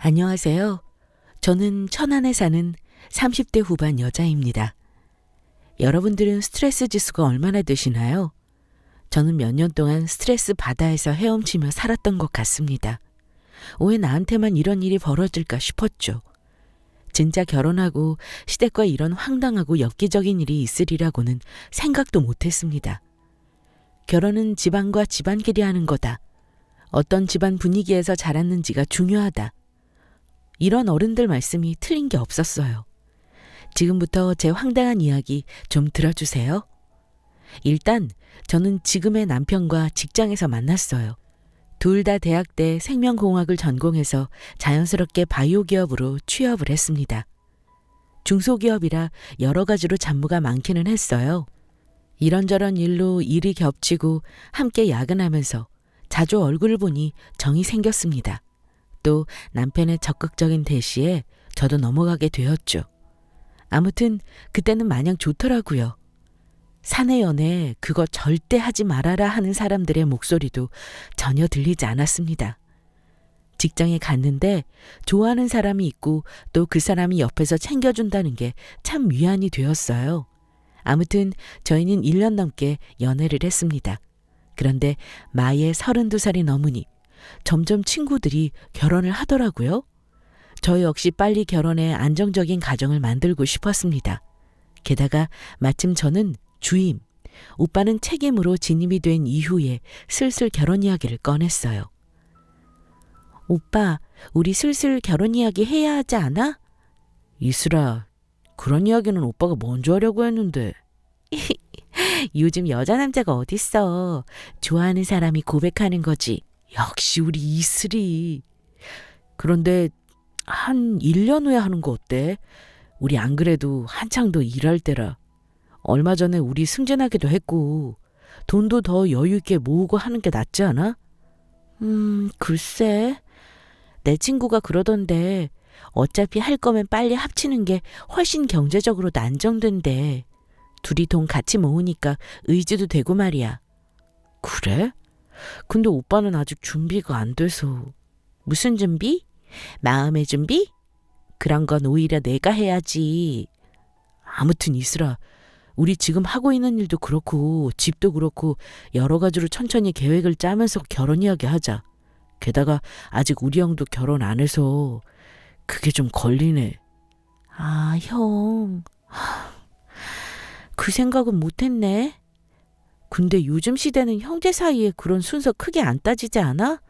안녕하세요. 저는 천안에 사는 30대 후반 여자입니다. 여러분들은 스트레스 지수가 얼마나 되시나요? 저는 몇 년 동안 스트레스 바다에서 헤엄치며 살았던 것 같습니다. 왜 나한테만 이런 일이 벌어질까 싶었죠. 진짜 결혼하고 시댁과 이런 황당하고 엽기적인 일이 있으리라고는 생각도 못했습니다. 결혼은 집안과 집안끼리 하는 거다. 어떤 집안 분위기에서 자랐는지가 중요하다. 이런 어른들 말씀이 틀린 게 없었어요. 지금부터 제 황당한 이야기 좀 들어주세요. 일단 저는 지금의 남편과 직장에서 만났어요. 둘 다 대학 때 생명공학을 전공해서 자연스럽게 바이오 기업으로 취업을 했습니다. 중소기업이라 여러 가지로 잡무가 많기는 했어요. 이런저런 일로 일이 겹치고 함께 야근하면서 자주 얼굴을 보니 정이 생겼습니다. 또 남편의 적극적인 대시에 저도 넘어가게 되었죠. 아무튼 그때는 마냥 좋더라고요. 사내 연애 그거 절대 하지 말아라 하는 사람들의 목소리도 전혀 들리지 않았습니다. 직장에 갔는데 좋아하는 사람이 있고 또 그 사람이 옆에서 챙겨준다는 게 참 위안이 되었어요. 아무튼 저희는 1년 넘게 연애를 했습니다. 그런데 마에 32살이 넘으니 점점 친구들이 결혼을 하더라고요. 저 역시 빨리 결혼해 안정적인 가정을 만들고 싶었습니다. 게다가 마침 저는 주임, 오빠는 책임으로 진입이 된 이후에 슬슬 결혼 이야기를 꺼냈어요. 오빠, 우리 슬슬 결혼 이야기 해야 하지 않아? 이슬아, 그런 이야기는 오빠가 먼저 하려고 했는데. 요즘 여자 남자가 어딨어. 좋아하는 사람이 고백하는 거지. 역시 우리 이슬이. 그런데 한 1년 후에 하는 거 어때? 우리 안 그래도 한창 더 일할 때라. 얼마 전에 우리 승진하기도 했고 돈도 더 여유 있게 모으고 하는 게 낫지 않아? 글쎄. 내 친구가 그러던데 어차피 할 거면 빨리 합치는 게 훨씬 경제적으로도 안정된대. 둘이 돈 같이 모으니까 의지도 되고 말이야. 그래? 근데 오빠는 아직 준비가 안 돼서. 무슨 준비? 마음의 준비? 그런 건 오히려 내가 해야지. 아무튼 이슬아, 우리 지금 하고 있는 일도 그렇고 집도 그렇고 여러 가지로 천천히 계획을 짜면서 결혼 이야기 하자. 게다가 아직 우리 형도 결혼 안 해서 그게 좀 걸리네. 아, 형. 그 생각은 못했네. 근데 요즘 시대는 형제 사이에 그런 순서 크게 안 따지지 않아?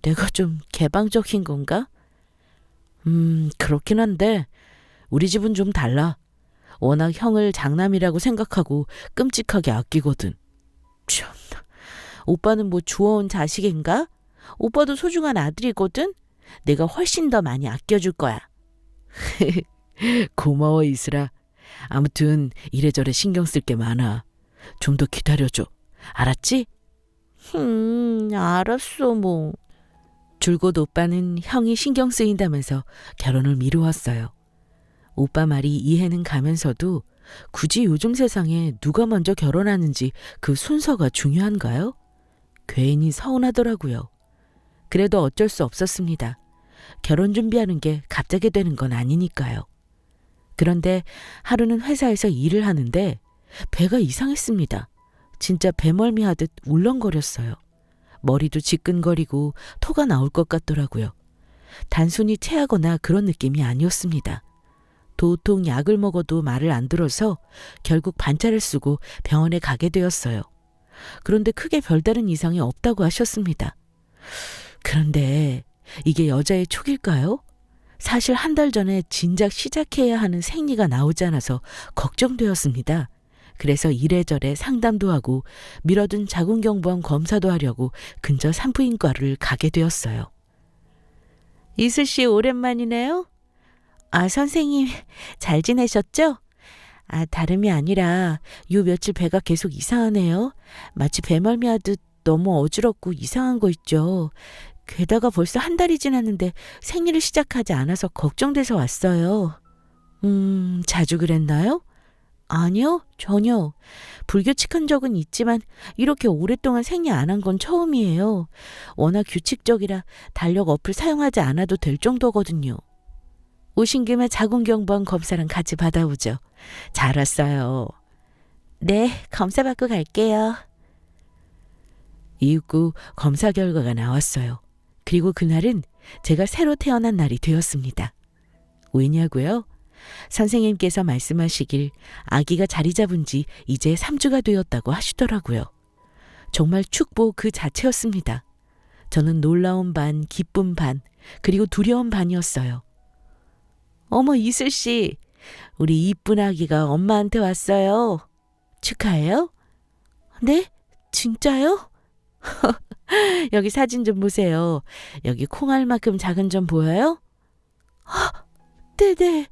내가 좀 개방적인 건가? 그렇긴 한데 우리 집은 좀 달라. 워낙 형을 장남이라고 생각하고 끔찍하게 아끼거든. 참나. 오빠는 뭐 주워온 자식인가? 오빠도 소중한 아들이거든? 내가 훨씬 더 많이 아껴줄 거야. 고마워 이슬아. 아무튼 이래저래 신경 쓸 게 많아. 좀 더 기다려줘. 알았지? 알았어 뭐. 줄곧 오빠는 형이 신경 쓰인다면서 결혼을 미루었어요. 오빠 말이 이해는 가면서도 굳이 요즘 세상에 누가 먼저 결혼하는지 그 순서가 중요한가요? 괜히 서운하더라고요. 그래도 어쩔 수 없었습니다. 결혼 준비하는 게 갑자기 되는 건 아니니까요. 그런데 하루는 회사에서 일을 하는데 배가 이상했습니다. 진짜 배멀미 하듯 울렁거렸어요. 머리도 지끈거리고 토가 나올 것 같더라고요. 단순히 체하거나 그런 느낌이 아니었습니다. 도통 약을 먹어도 말을 안 들어서 결국 반차를 쓰고 병원에 가게 되었어요. 그런데 크게 별다른 이상이 없다고 하셨습니다. 그런데 이게 여자의 촉일까요? 사실 한 달 전에 진작 시작해야 하는 생리가 나오지 않아서 걱정되었습니다. 그래서 이래저래 상담도 하고 미뤄둔 자궁경부암 검사도 하려고 근처 산부인과를 가게 되었어요. 이슬 씨 오랜만이네요. 아, 선생님 잘 지내셨죠? 아, 다름이 아니라 요 며칠 배가 계속 이상하네요. 마치 배멀미 하듯 너무 어지럽고 이상한 거 있죠. 게다가 벌써 한 달이 지났는데 생리를 시작하지 않아서 걱정돼서 왔어요. 자주 그랬나요? 아니요, 전혀. 불규칙한 적은 있지만 이렇게 오랫동안 생리 안 한 건 처음이에요. 워낙 규칙적이라 달력 어플 사용하지 않아도 될 정도거든요. 오신 김에 자궁경부암 검사랑 같이 받아오죠. 잘 왔어요. 네, 검사 받고 갈게요. 이윽고 검사 결과가 나왔어요. 그리고 그날은 제가 새로 태어난 날이 되었습니다. 왜냐고요? 선생님께서 말씀하시길 아기가 자리 잡은 지 이제 3주가 되었다고 하시더라고요. 정말 축복 그 자체였습니다. 저는 놀라운 반, 기쁨 반, 그리고 두려움 반이었어요. 어머, 이슬 씨, 우리 이쁜 아기가 엄마한테 왔어요. 축하해요? 네? 진짜요? 여기 사진 좀 보세요. 여기 콩알만큼 작은 점 보여요? 네네.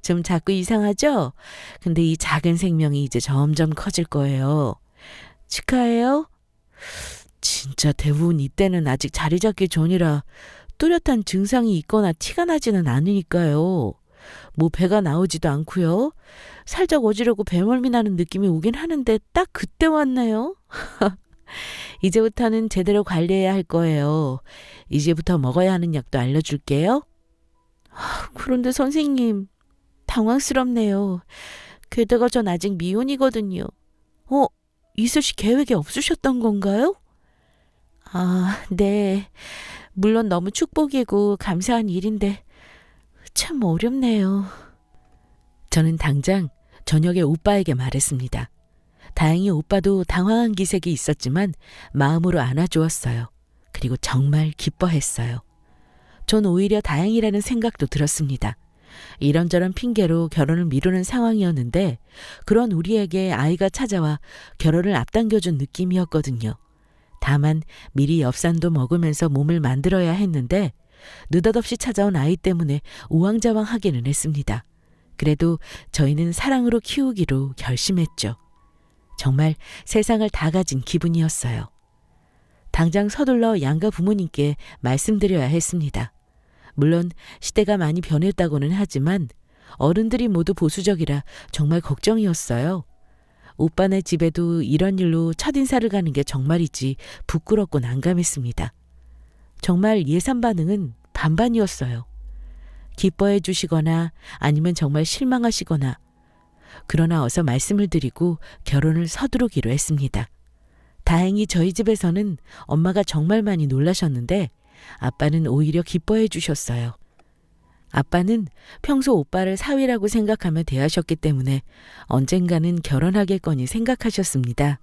좀 자꾸 이상하죠? 근데 이 작은 생명이 이제 점점 커질 거예요. 축하해요. 진짜 대부분 이때는 아직 자리 잡기 전이라 뚜렷한 증상이 있거나 티가 나지는 않으니까요. 뭐 배가 나오지도 않고요. 살짝 어지럽고 배멀미 나는 느낌이 오긴 하는데 딱 그때 왔네요. 이제부터는 제대로 관리해야 할 거예요. 이제부터 먹어야 하는 약도 알려줄게요. 그런데 선생님, 당황스럽네요. 게다가 전 아직 미혼이거든요. 이슬 씨 계획이 없으셨던 건가요? 아, 네. 물론 너무 축복이고 감사한 일인데 참 어렵네요. 저는 당장 저녁에 오빠에게 말했습니다. 다행히 오빠도 당황한 기색이 있었지만 마음으로 안아주었어요. 그리고 정말 기뻐했어요. 전 오히려 다행이라는 생각도 들었습니다. 이런저런 핑계로 결혼을 미루는 상황이었는데 그런 우리에게 아이가 찾아와 결혼을 앞당겨준 느낌이었거든요. 다만 미리 엽산도 먹으면서 몸을 만들어야 했는데 느닷없이 찾아온 아이 때문에 우왕좌왕하기는 했습니다. 그래도 저희는 사랑으로 키우기로 결심했죠. 정말 세상을 다 가진 기분이었어요. 당장 서둘러 양가 부모님께 말씀드려야 했습니다. 물론 시대가 많이 변했다고는 하지만 어른들이 모두 보수적이라 정말 걱정이었어요. 오빠네 집에도 이런 일로 첫인사를 가는 게 정말이지 부끄럽고 난감했습니다. 정말 예상 반응은 반반이었어요. 기뻐해 주시거나 아니면 정말 실망하시거나. 그러나 어서 말씀을 드리고 결혼을 서두르기로 했습니다. 다행히 저희 집에서는 엄마가 정말 많이 놀라셨는데 아빠는 오히려 기뻐해 주셨어요. 아빠는 평소 오빠를 사위라고 생각하며 대하셨기 때문에 언젠가는 결혼하겠거니 생각하셨습니다.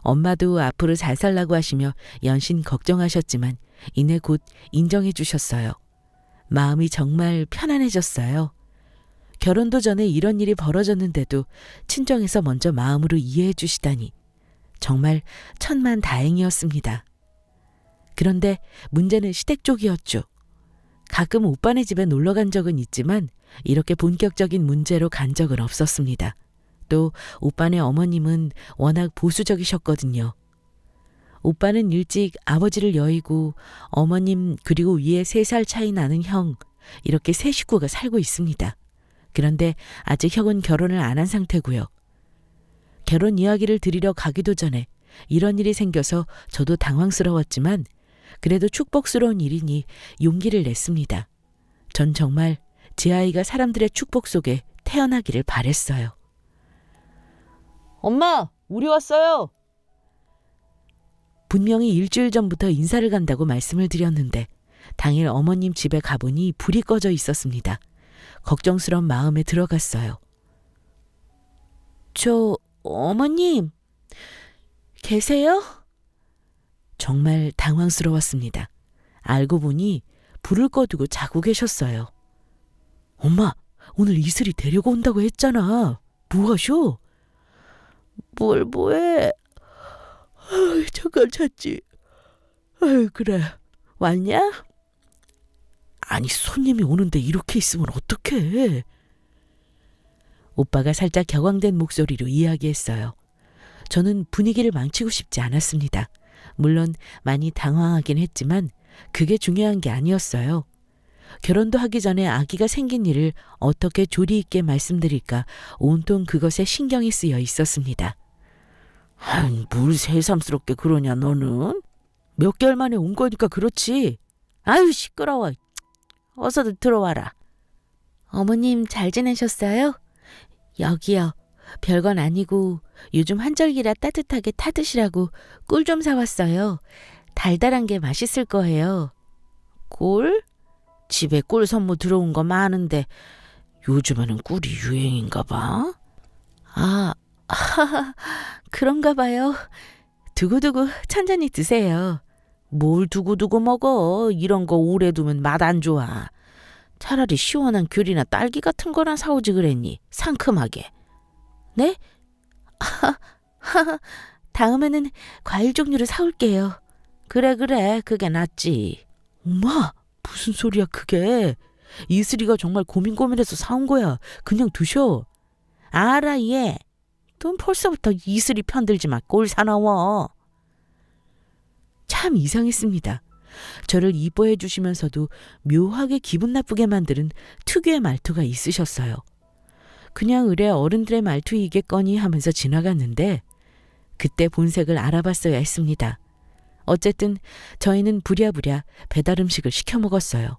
엄마도 앞으로 잘 살라고 하시며 연신 걱정하셨지만 이내 곧 인정해 주셨어요. 마음이 정말 편안해졌어요. 결혼도 전에 이런 일이 벌어졌는데도 친정에서 먼저 마음으로 이해해 주시다니 정말 천만 다행이었습니다. 그런데 문제는 시댁 쪽이었죠. 가끔 오빠네 집에 놀러 간 적은 있지만 이렇게 본격적인 문제로 간 적은 없었습니다. 또 오빠네 어머님은 워낙 보수적이셨거든요. 오빠는 일찍 아버지를 여의고 어머님 그리고 위에 3살 차이 나는 형 이렇게 세 식구가 살고 있습니다. 그런데 아직 형은 결혼을 안 한 상태고요. 결혼 이야기를 드리러 가기도 전에 이런 일이 생겨서 저도 당황스러웠지만 그래도 축복스러운 일이니 용기를 냈습니다. 전 정말 제 아이가 사람들의 축복 속에 태어나기를 바랬어요. 엄마, 우리 왔어요. 분명히 일주일 전부터 인사를 간다고 말씀을 드렸는데 당일 어머님 집에 가보니 불이 꺼져 있었습니다. 걱정스러운 마음에 들어갔어요. 어머님, 계세요? 정말 당황스러웠습니다. 알고 보니 불을 꺼두고 자고 계셨어요. 엄마, 오늘 이슬이 데리고 온다고 했잖아. 뭐 하셔? 뭘 뭐해? 잠깐 잤지. 그래. 왔냐? 아니, 손님이 오는데 이렇게 있으면 어떡해? 오빠가 살짝 격앙된 목소리로 이야기했어요. 저는 분위기를 망치고 싶지 않았습니다. 물론 많이 당황하긴 했지만 그게 중요한 게 아니었어요. 결혼도 하기 전에 아기가 생긴 일을 어떻게 조리 있게 말씀드릴까 온통 그것에 신경이 쓰여 있었습니다. 아이, 뭘 새삼스럽게 그러냐 너는? 몇 개월 만에 온 거니까 그렇지. 아유 시끄러워. 어서들 들어와라. 어머님 잘 지내셨어요? 여기요. 별건 아니고 요즘 한절기라 따뜻하게 타드시라고 꿀 좀 사왔어요. 달달한 게 맛있을 거예요. 꿀? 집에 꿀 선물 들어온 거 많은데 요즘에는 꿀이 유행인가 봐. 아, 그런가 봐요. 두고두고 천천히 드세요. 뭘 두고두고 먹어. 이런 거 오래 두면 맛 안 좋아. 차라리 시원한 귤이나 딸기 같은 거나 사오지 그랬니? 상큼하게. 네? 다음에는 과일 종류를 사올게요. 그래 그게 낫지. 엄마 무슨 소리야 그게. 이슬이가 정말 고민해서 사온 거야. 그냥 두셔. 알아 얘. 넌 벌써부터 이슬이 편들지 마. 꼴 사나워. 참 이상했습니다. 저를 이뻐해 주시면서도 묘하게 기분 나쁘게 만드는 특유의 말투가 있으셨어요. 그냥 의뢰 어른들의 말투이겠거니 하면서 지나갔는데 그때 본색을 알아봤어야 했습니다. 어쨌든 저희는 부랴부랴 배달 음식을 시켜 먹었어요.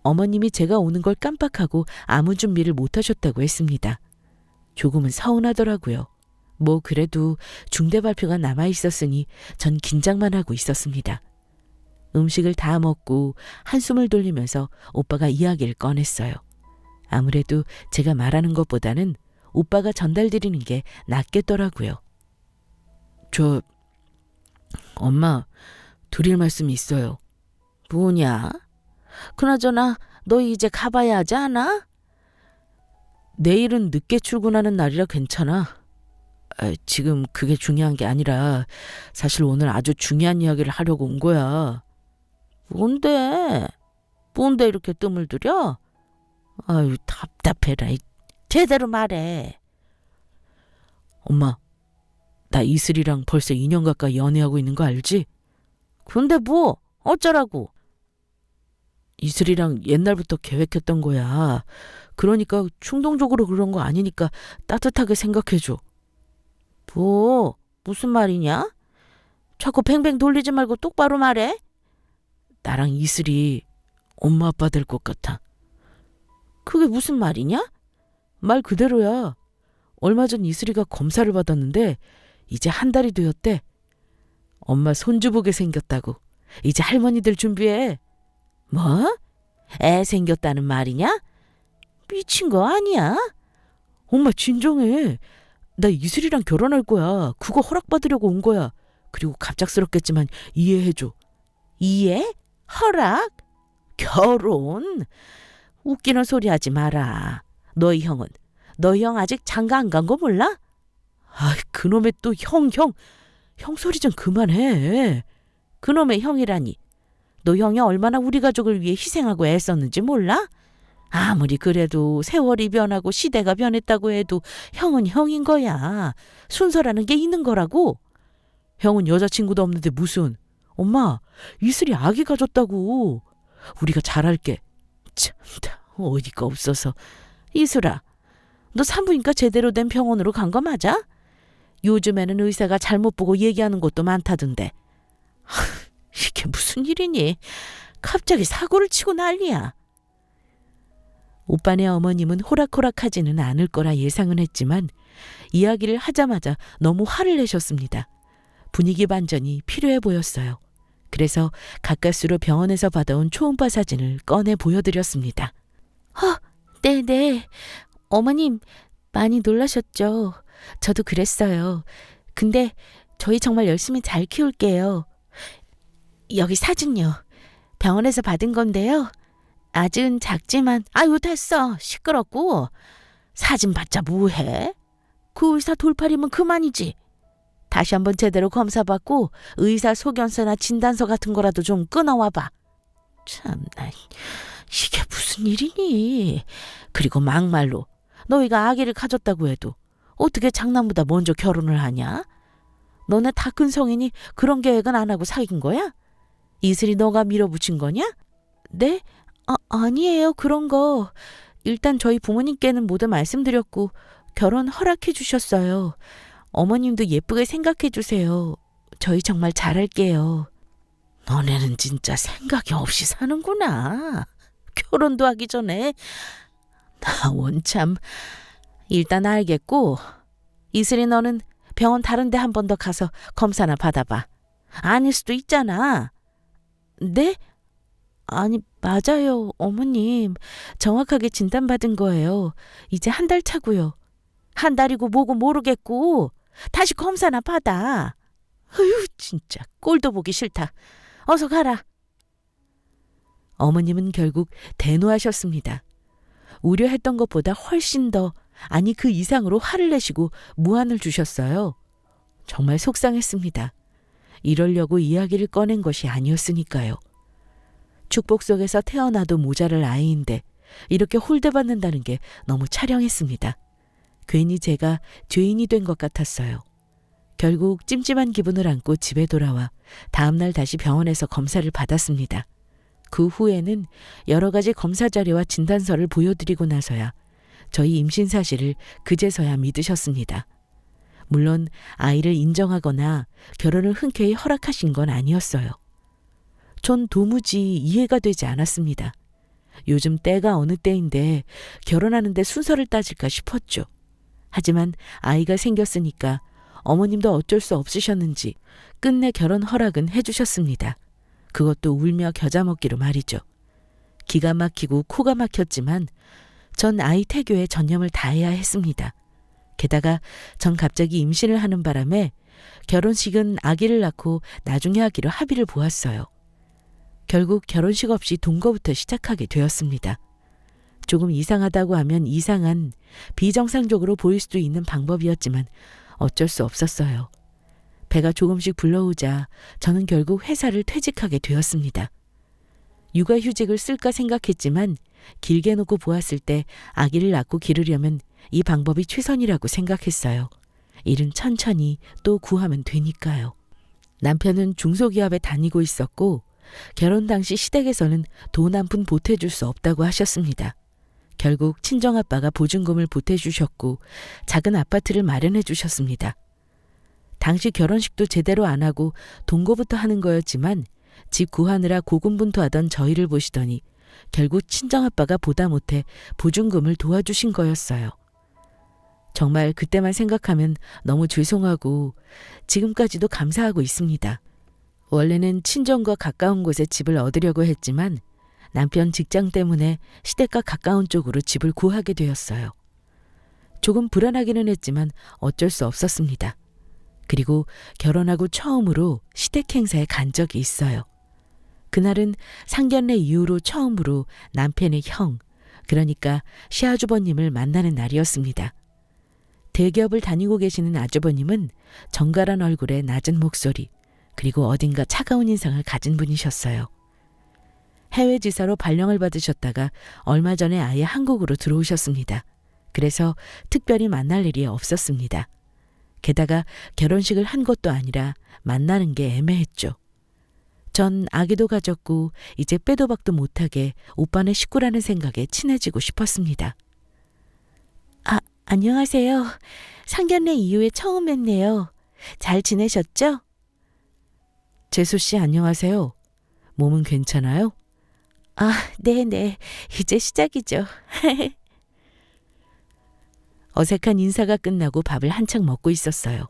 어머님이 제가 오는 걸 깜빡하고 아무 준비를 못 하셨다고 했습니다. 조금은 서운하더라고요. 뭐 그래도 중대 발표가 남아 있었으니 전 긴장만 하고 있었습니다. 음식을 다 먹고 한숨을 돌리면서 오빠가 이야기를 꺼냈어요. 아무래도 제가 말하는 것보다는 오빠가 전달드리는 게 낫겠더라고요. 엄마, 드릴 말씀이 있어요. 뭐냐? 그나저나 너 이제 가봐야 하지 않아? 내일은 늦게 출근하는 날이라 괜찮아. 지금 그게 중요한 게 아니라 사실 오늘 아주 중요한 이야기를 하려고 온 거야. 뭔데? 뭔데 이렇게 뜸을 들여? 아유 답답해라. 제대로 말해. 엄마, 나 이슬이랑 벌써 2년 가까이 연애하고 있는 거 알지? 근데 뭐 어쩌라고? 이슬이랑 옛날부터 계획했던 거야. 그러니까 충동적으로 그런 거 아니니까 따뜻하게 생각해줘. 뭐 무슨 말이냐? 자꾸 뱅뱅 돌리지 말고 똑바로 말해. 나랑 이슬이 엄마 아빠 될 것 같아. 그게 무슨 말이냐? 말 그대로야. 얼마 전 이슬이가 검사를 받았는데 이제 한 달이 되었대. 엄마 손주 보게 생겼다고. 이제 할머니들 준비해. 뭐? 애 생겼다는 말이냐? 미친 거 아니야? 엄마 진정해. 나 이슬이랑 결혼할 거야. 그거 허락받으려고 온 거야. 그리고 갑작스럽겠지만 이해해줘. 이해? 허락? 결혼? 웃기는 소리 하지 마라. 너희 형은? 너희 형 아직 장가 안 간 거 몰라? 아, 그놈의 또 형 소리 좀 그만해. 그놈의 형이라니. 너 형이 얼마나 우리 가족을 위해 희생하고 애썼는지 몰라? 아무리 그래도 세월이 변하고 시대가 변했다고 해도 형은 형인 거야. 순서라는 게 있는 거라고. 형은 여자친구도 없는데 무슨. 엄마, 이슬이 아기 가졌다고. 우리가 잘할게. 참다, 어이가 없어서. 이슬아, 너 산부인과 제대로 된 병원으로 간 거 맞아? 요즘에는 의사가 잘못 보고 얘기하는 것도 많다던데. 이게 무슨 일이니? 갑자기 사고를 치고 난리야. 오빠네 어머님은 호락호락하지는 않을 거라 예상은 했지만 이야기를 하자마자 너무 화를 내셨습니다. 분위기 반전이 필요해 보였어요. 그래서 가까스로 병원에서 받아온 초음파 사진을 꺼내 보여드렸습니다. 네네. 어머님 많이 놀라셨죠? 저도 그랬어요. 근데 저희 정말 열심히 잘 키울게요. 여기 사진요. 병원에서 받은 건데요. 아직은 작지만 아유 됐어. 시끄럽고. 사진 봤자 뭐해? 그 의사 돌팔이면 그만이지. 다시 한번 제대로 검사받고 의사 소견서나 진단서 같은 거라도 좀 끊어와봐. 참나, 이게 무슨 일이니? 그리고 막말로 너희가 아기를 가졌다고 해도 어떻게 장남보다 먼저 결혼을 하냐? 너네 다 큰 성인이 그런 계획은 안 하고 사귄 거야? 이슬이 너가 밀어붙인 거냐? 네? 아니에요. 그런 거. 일단 저희 부모님께는 모두 말씀드렸고 결혼 허락해 주셨어요. 어머님도 예쁘게 생각해 주세요. 저희 정말 잘할게요. 너네는 진짜 생각이 없이 사는구나. 결혼도 하기 전에. 나 원참. 일단 알겠고, 이슬이 너는 병원 다른 데 한 번 더 가서 검사나 받아봐. 아닐 수도 있잖아. 네? 아니, 맞아요, 어머님. 정확하게 진단받은 거예요. 이제 한 달 차고요. 한 달이고 뭐고 모르겠고, 다시 검사나 받아. 어휴, 진짜 꼴도 보기 싫다. 어서 가라. 어머님은 결국 대노하셨습니다. 우려했던 것보다 훨씬 더, 아니 그 이상으로 화를 내시고 무안을 주셨어요. 정말 속상했습니다. 이러려고 이야기를 꺼낸 것이 아니었으니까요. 축복 속에서 태어나도 모자랄 아이인데 이렇게 홀대받는다는 게 너무 차량했습니다. 괜히 제가 죄인이 된 것 같았어요. 결국 찜찜한 기분을 안고 집에 돌아와 다음날 다시 병원에서 검사를 받았습니다. 그 후에는 여러 가지 검사 자료와 진단서를 보여드리고 나서야 저희 임신 사실을 그제서야 믿으셨습니다. 물론 아이를 인정하거나 결혼을 흔쾌히 허락하신 건 아니었어요. 전 도무지 이해가 되지 않았습니다. 요즘 때가 어느 때인데 결혼하는데 순서를 따질까 싶었죠. 하지만 아이가 생겼으니까 어머님도 어쩔 수 없으셨는지 끝내 결혼 허락은 해주셨습니다. 그것도 울며 겨자 먹기로 말이죠. 기가 막히고 코가 막혔지만 전 아이 태교에 전념을 다해야 했습니다. 게다가 전 갑자기 임신을 하는 바람에 결혼식은 아기를 낳고 나중에 하기로 합의를 보았어요. 결국 결혼식 없이 동거부터 시작하게 되었습니다. 조금 이상하다고 하면 이상한, 비정상적으로 보일 수도 있는 방법이었지만 어쩔 수 없었어요. 배가 조금씩 불러오자 저는 결국 회사를 퇴직하게 되었습니다. 육아휴직을 쓸까 생각했지만 길게 놓고 보았을 때 아기를 낳고 기르려면 이 방법이 최선이라고 생각했어요. 일은 천천히 또 구하면 되니까요. 남편은 중소기업에 다니고 있었고 결혼 당시 시댁에서는 돈 한 푼 보태줄 수 없다고 하셨습니다. 결국 친정아빠가 보증금을 보태주셨고 작은 아파트를 마련해 주셨습니다. 당시 결혼식도 제대로 안 하고 동거부터 하는 거였지만 집 구하느라 고군분투하던 저희를 보시더니 결국 친정아빠가 보다 못해 보증금을 도와주신 거였어요. 정말 그때만 생각하면 너무 죄송하고 지금까지도 감사하고 있습니다. 원래는 친정과 가까운 곳에 집을 얻으려고 했지만 남편 직장 때문에 시댁과 가까운 쪽으로 집을 구하게 되었어요. 조금 불안하기는 했지만 어쩔 수 없었습니다. 그리고 결혼하고 처음으로 시댁 행사에 간 적이 있어요. 그날은 상견례 이후로 처음으로 남편의 형, 그러니까 시아주버님을 만나는 날이었습니다. 대기업을 다니고 계시는 아주버님은 정갈한 얼굴에 낮은 목소리, 그리고 어딘가 차가운 인상을 가진 분이셨어요. 해외 지사로 발령을 받으셨다가 얼마 전에 아예 한국으로 들어오셨습니다. 그래서 특별히 만날 일이 없었습니다. 게다가 결혼식을 한 것도 아니라 만나는 게 애매했죠. 전 아기도 가졌고 이제 빼도 박도 못하게 오빠네 식구라는 생각에 친해지고 싶었습니다. 안녕하세요. 상견례 이후에 처음 뵙네요. 잘 지내셨죠? 재수 씨 안녕하세요. 몸은 괜찮아요? 네네. 이제 시작이죠. 어색한 인사가 끝나고 밥을 한창 먹고 있었어요.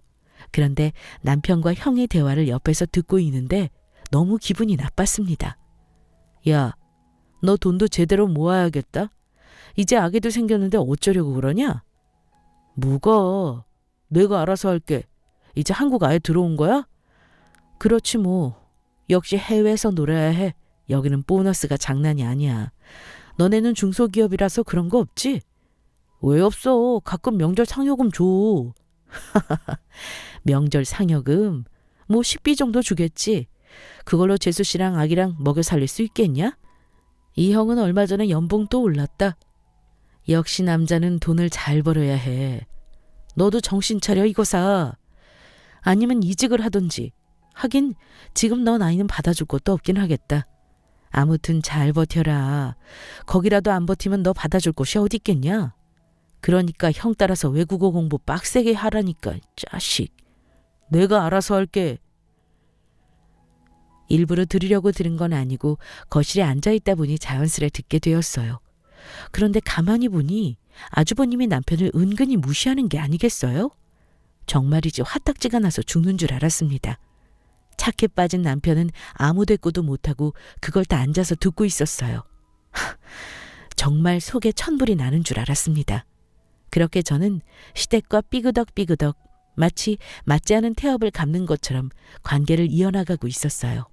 그런데 남편과 형의 대화를 옆에서 듣고 있는데 너무 기분이 나빴습니다. 야, 너 돈도 제대로 모아야겠다. 이제 아기도 생겼는데 어쩌려고 그러냐? 뭐가? 내가 알아서 할게. 이제 한국 아예 들어온 거야? 그렇지 뭐. 역시 해외에서 놀아야 해. 여기는 보너스가 장난이 아니야. 너네는 중소기업이라서 그런 거 없지? 왜 없어? 가끔 명절 상여금 줘. 명절 상여금? 뭐 식비 정도 주겠지. 그걸로 재수 씨랑 아기랑 먹여 살릴 수 있겠냐? 이 형은 얼마 전에 연봉 또 올랐다. 역시 남자는 돈을 잘 벌어야 해. 너도 정신 차려 이거사. 아니면 이직을 하든지. 하긴 지금 너 나이는 받아줄 것도 없긴 하겠다. 아무튼 잘 버텨라. 거기라도 안 버티면 너 받아줄 곳이 어디 있겠냐? 그러니까 형 따라서 외국어 공부 빡세게 하라니까, 자식. 내가 알아서 할게. 일부러 들으려고 들은 건 아니고 거실에 앉아있다 보니 자연스레 듣게 되었어요. 그런데 가만히 보니 아주버님이 남편을 은근히 무시하는 게 아니겠어요? 정말이지 화딱지가 나서 죽는 줄 알았습니다. 착해 빠진 남편은 아무 대꾸도 못하고 그걸 다 앉아서 듣고 있었어요. 정말 속에 천불이 나는 줄 알았습니다. 그렇게 저는 시댁과 삐그덕삐그덕 마치 맞지 않은 태엽을 감는 것처럼 관계를 이어나가고 있었어요.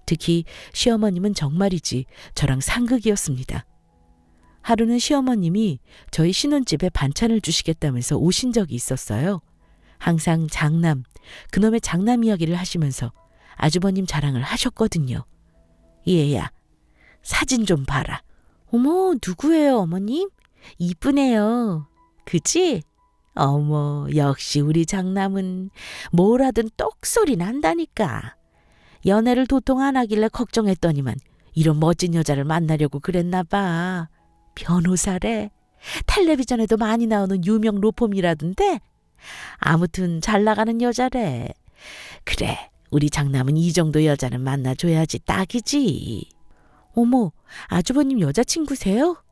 특히 시어머님은 정말이지 저랑 상극이었습니다. 하루는 시어머님이 저희 신혼집에 반찬을 주시겠다면서 오신 적이 있었어요. 항상 장남, 그놈의 장남 이야기를 하시면서 아주버님 자랑을 하셨거든요. 얘야, 사진 좀 봐라. 어머, 누구예요, 어머님? 이쁘네요. 그치? 어머, 역시 우리 장남은 뭘 하든 똑소리 난다니까. 연애를 도통 안 하길래 걱정했더니만 이런 멋진 여자를 만나려고 그랬나 봐. 변호사래. 텔레비전에도 많이 나오는 유명 로펌이라던데. 아무튼 잘 나가는 여자래. 그래, 우리 장남은 이 정도 여자는 만나줘야지 딱이지. 어머, 아주버님 여자친구세요?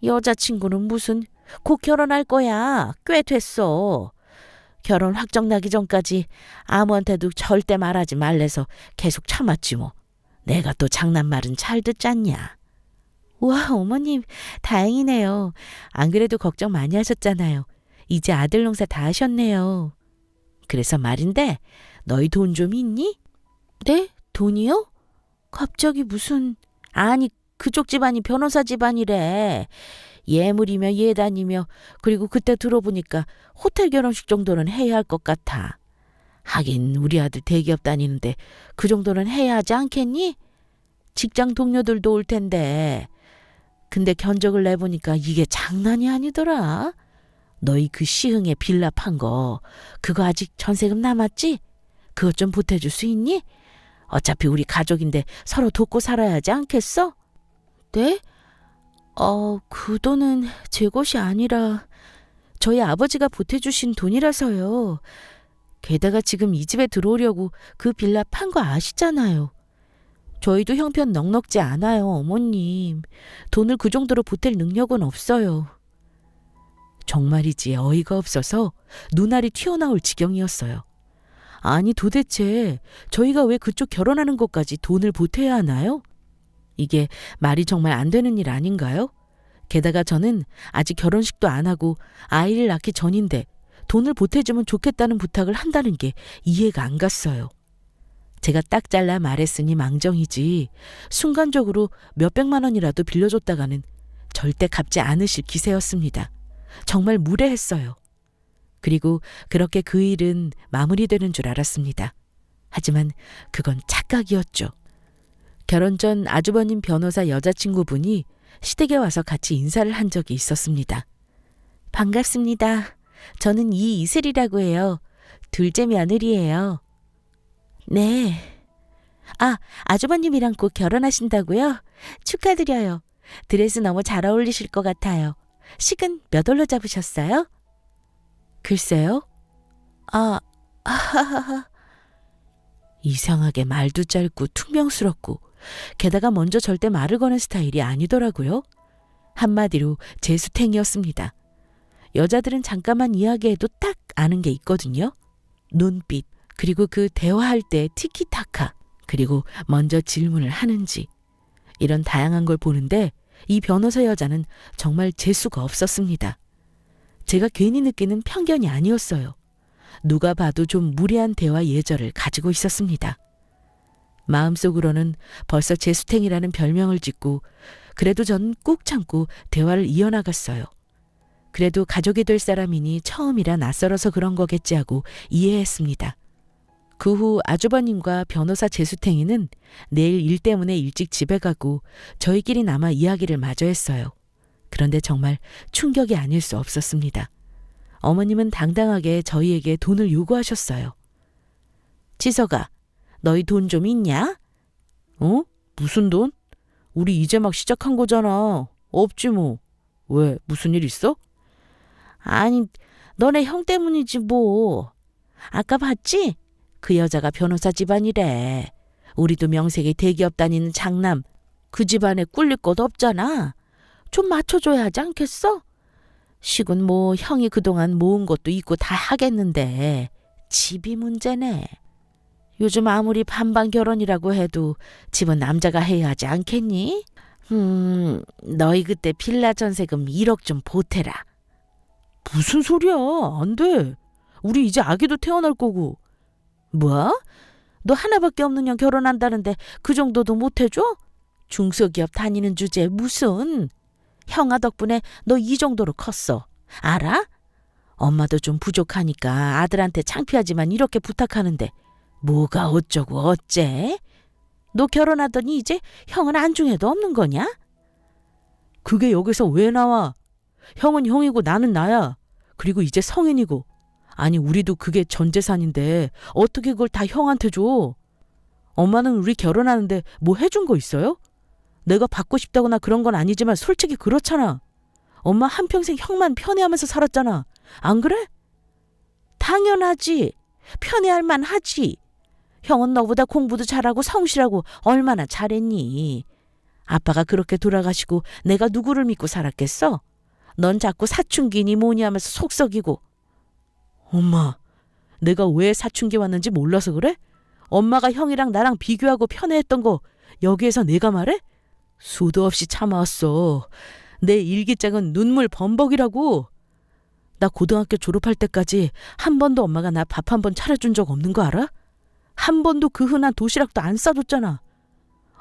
여자친구는 무슨, 곧 결혼할 거야. 꽤 됐어. 결혼 확정 나기 전까지 아무한테도 절대 말하지 말래서 계속 참았지 뭐. 내가 또 장남 말은 잘 듣잖냐. 우와, 어머님 다행이네요. 안 그래도 걱정 많이 하셨잖아요. 이제 아들 농사 다 하셨네요. 그래서 말인데 너희 돈 좀 있니? 네? 돈이요? 갑자기 무슨... 아니, 그쪽 집안이 변호사 집안이래. 예물이며 예단이며, 그리고 그때 들어보니까 호텔 결혼식 정도는 해야 할 것 같아. 하긴 우리 아들 대기업 다니는데 그 정도는 해야 하지 않겠니? 직장 동료들도 올 텐데. 근데 견적을 내보니까 이게 장난이 아니더라. 너희 그 시흥에 빌라 판 거, 그거 아직 전세금 남았지? 그것 좀 보태줄 수 있니? 어차피 우리 가족인데 서로 돕고 살아야 하지 않겠어? 네? 그 돈은 제 것이 아니라 저희 아버지가 보태주신 돈이라서요. 게다가 지금 이 집에 들어오려고 그 빌라 판 거 아시잖아요. 저희도 형편 넉넉지 않아요, 어머님. 돈을 그 정도로 보탤 능력은 없어요. 정말이지 어이가 없어서 눈알이 튀어나올 지경이었어요. 아니 도대체 저희가 왜 그쪽 결혼하는 것까지 돈을 보태야 하나요? 이게 말이 정말 안 되는 일 아닌가요? 게다가 저는 아직 결혼식도 안 하고 아이를 낳기 전인데 돈을 보태주면 좋겠다는 부탁을 한다는 게 이해가 안 갔어요. 제가 딱 잘라 말했으니 망정이지 순간적으로 몇백만 원이라도 빌려줬다가는 절대 갚지 않으실 기세였습니다. 정말 무례했어요. 그리고 그렇게 그 일은 마무리되는 줄 알았습니다. 하지만 그건 착각이었죠. 결혼 전 아주버님 변호사 여자친구분이 시댁에 와서 같이 인사를 한 적이 있었습니다. 반갑습니다. 저는 이이슬이라고 해요. 둘째 며느리예요. 네. 아주버님이랑 곧 결혼하신다고요? 축하드려요. 드레스 너무 잘 어울리실 것 같아요. 식은 몇 월로 잡으셨어요? 글쎄요. 이상하게 말도 짧고 퉁명스럽고 게다가 먼저 절대 말을 거는 스타일이 아니더라고요. 한마디로 재수탱이었습니다. 여자들은 잠깐만 이야기해도 딱 아는 게 있거든요. 눈빛, 그리고 그 대화할 때 티키타카, 그리고 먼저 질문을 하는지. 이런 다양한 걸 보는데 이 변호사 여자는 정말 재수가 없었습니다. 제가 괜히 느끼는 편견이 아니었어요. 누가 봐도 좀 무례한 대화 예절을 가지고 있었습니다. 마음속으로는 벌써 재수탱이라는 별명을 짓고 그래도 전 꾹 참고 대화를 이어나갔어요. 그래도 가족이 될 사람이니 처음이라 낯설어서 그런 거겠지 하고 이해했습니다. 그 후 아주버님과 변호사 재수탱이는 내일 일 때문에 일찍 집에 가고 저희끼리 남아 이야기를 마저 했어요. 그런데 정말 충격이 아닐 수 없었습니다. 어머님은 당당하게 저희에게 돈을 요구하셨어요. 지석아, 너희 돈 좀 있냐? 무슨 돈? 우리 이제 막 시작한 거잖아. 없지 뭐. 왜? 무슨 일 있어? 아니, 너네 형 때문이지 뭐. 아까 봤지? 그 여자가 변호사 집안이래. 우리도 명색이 대기업 다니는 장남. 그 집안에 꿀릴 것 없잖아. 좀 맞춰줘야 하지 않겠어? 식은 뭐 형이 그동안 모은 것도 있고 다 하겠는데 집이 문제네. 요즘 아무리 반반 결혼이라고 해도 집은 남자가 해야 하지 않겠니? 너희 그때 빌라 전세금 1억 좀 보태라. 무슨 소리야? 안 돼. 우리 이제 아기도 태어날 거고. 뭐? 너 하나밖에 없는 형 결혼한다는데 그 정도도 못 해줘? 중소기업 다니는 주제에 무슨. 형아 덕분에 너 이 정도로 컸어. 알아? 엄마도 좀 부족하니까 아들한테 창피하지만 이렇게 부탁하는데 뭐가 어쩌고 어째? 너 결혼하더니 이제 형은 안중에도 없는 거냐? 그게 여기서 왜 나와? 형은 형이고 나는 나야. 그리고 이제 성인이고. 아니 우리도 그게 전 재산인데 어떻게 그걸 다 형한테 줘? 엄마는 우리 결혼하는데 뭐 해준 거 있어요? 내가 받고 싶다거나 그런 건 아니지만 솔직히 그렇잖아. 엄마 한평생 형만 편애하면서 살았잖아. 안 그래? 당연하지. 편애할 만하지. 형은 너보다 공부도 잘하고 성실하고 얼마나 잘했니? 아빠가 그렇게 돌아가시고 내가 누구를 믿고 살았겠어? 넌 자꾸 사춘기니 뭐니 하면서 속썩이고. 엄마, 내가 왜 사춘기 왔는지 몰라서 그래? 엄마가 형이랑 나랑 비교하고 편애했던 거 여기에서 내가 말해? 수도 없이 참아왔어. 내 일기장은 눈물 범벅이라고. 나 고등학교 졸업할 때까지 한 번도 엄마가 나 밥 한 번 차려준 적 없는 거 알아? 한 번도 그 흔한 도시락도 안 싸줬잖아.